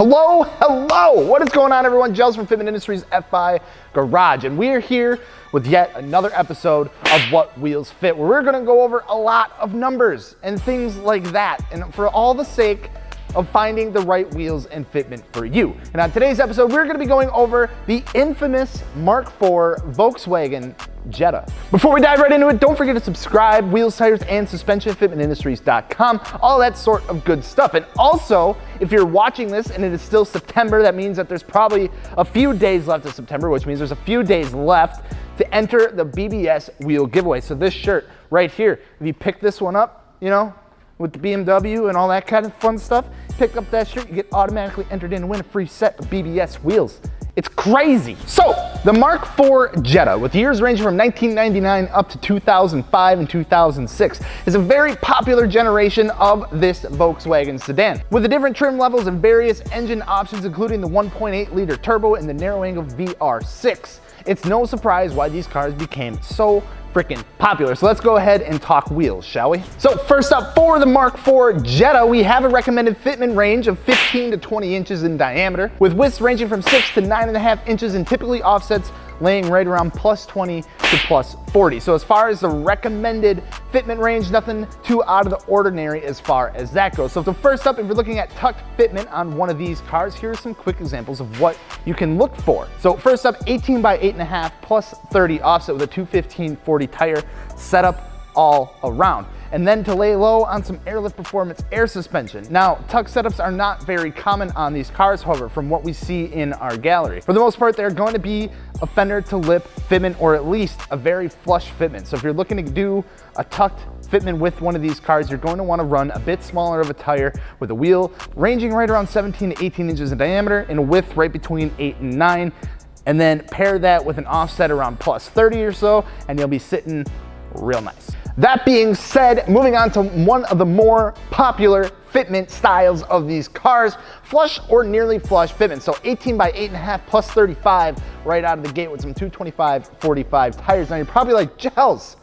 Hello, what is going on, everyone? Gels from Fitment Industries FI Garage, and we're here with yet another episode of What Wheels Fit, where we're gonna go over a lot of numbers and things like that, and for all the sake of finding the right wheels and fitment for you. And on today's episode, we're gonna be going over the infamous Mark IV Volkswagen Jetta. Before we dive right into it, don't forget to subscribe, wheels, tires, and suspension, fitmentindustries.com, all that sort of good stuff. And also, if you're watching this and it is still September, that means that there's probably a few days left of September, which means there's a few days left to enter the BBS wheel giveaway. So this shirt right here, if you pick this one up, you know, with the BMW and all that kind of fun stuff, pick up that shirt, you get automatically entered in to win a free set of BBS wheels. It's crazy. So, the Mark IV Jetta, with years ranging from 1999 up to 2005 and 2006, is a very popular generation of this Volkswagen sedan. With the different trim levels and various engine options, including the 1.8 liter turbo and the narrow angle VR6, it's no surprise why these cars became so freaking popular. So let's go ahead and talk wheels, shall we? So first up, for the Mark IV Jetta, we have a recommended fitment range of 15 to 20 inches in diameter, with widths ranging from 6 to 9.5 inches and typically offsets laying right around plus 20 to plus 40. So as far as the recommended fitment range, nothing too out of the ordinary as far as that goes. So first up, if you're looking at tucked fitment on one of these cars, here are some quick examples of what you can look for. So first up, 18 by 8.5 plus 30 offset with a 215/40 tire setup all around. And then to lay low on some Airlift Performance air suspension. Now, tuck setups are not very common on these cars, however, from what we see in our gallery. For the most part, they're going to be a fender to lip fitment, or at least a very flush fitment. So if you're looking to do a tucked fitment with one of these cars, you're going to want to run a bit smaller of a tire with a wheel ranging right around 17 to 18 inches in diameter and a width right between 8 and 9. And then pair that with an offset around plus 30 or so, and you'll be sitting real nice. That being said, moving on to one of the more popular fitment styles of these cars, flush or nearly flush fitment. So 18 by 8.5 plus 35 right out of the gate with some 225/45 tires. Now you're probably like, Gels,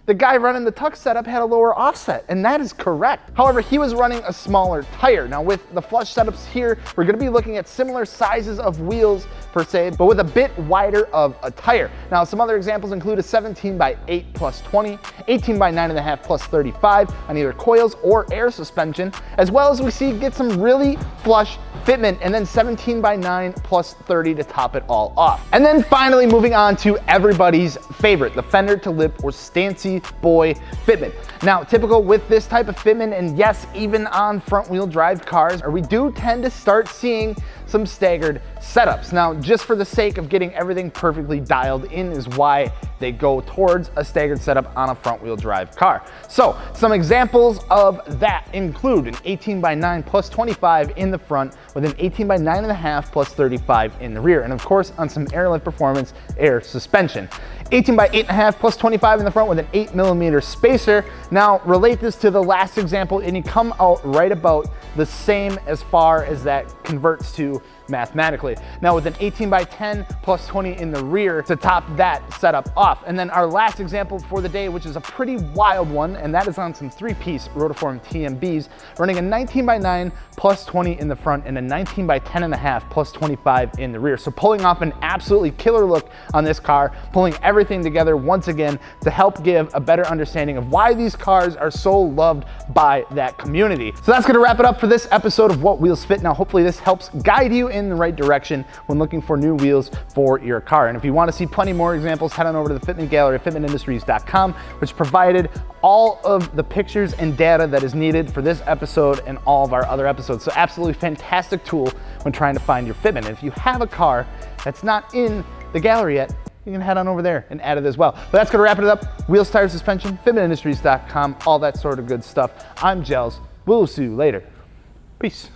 the guy running the tuck setup had a lower offset, and that is correct. However, he was running a smaller tire. Now with the flush setups here, we're gonna be looking at similar sizes of wheels per se, but with a bit wider of a tire. Now some other examples include a 17 by 8 plus 20, 18 by 9.5 plus 35 on either coils or air suspension, as well as we see get some really flush fitment, and then 17 by 9 plus 30 to top it all off. And then finally, moving on to everybody's favorite, the fender to lip or stancy boy fitment. Now, typical with this type of fitment, and yes, even on front wheel drive cars, we do tend to start seeing some staggered setups. Now, just for the sake of getting everything perfectly dialed in is why they go towards a staggered setup on a front wheel drive car. So some examples of that include an 18 by 9 plus 25 in the front with an 18 by 9.5 plus 35 in the rear. And of course, on some Airlift Performance air suspension. 18 by 8.5 plus 25 in the front with an 8mm spacer. Now relate this to the last example and you come out right about the same as far as that converts to mathematically. Now with an 18 by 10 plus 20 in the rear to top that setup off. And then our last example for the day, which is a pretty wild one, and that is on some 3-piece Rotiform TMBs, running a 19 by 9 plus 20 in the front and a 19 by 10.5 plus 25 in the rear. So pulling off an absolutely killer look on this car, pulling everything together once again to help give a better understanding of why these cars are so loved by that community. So that's gonna wrap it up for this episode of What Wheels Fit. Now hopefully this helps guide you in the right direction when looking for new wheels for your car. And if you want to see plenty more examples, head on over to the Fitment Gallery at fitmentindustries.com, which provided all of the pictures and data that is needed for this episode and all of our other episodes. So absolutely fantastic tool when trying to find your fitment. And if you have a car that's not in the gallery yet, you can head on over there and add it as well. But that's gonna wrap it up. Wheels, tires, suspension, fitmentindustries.com, all that sort of good stuff. I'm Gels. We'll see you later. Peace.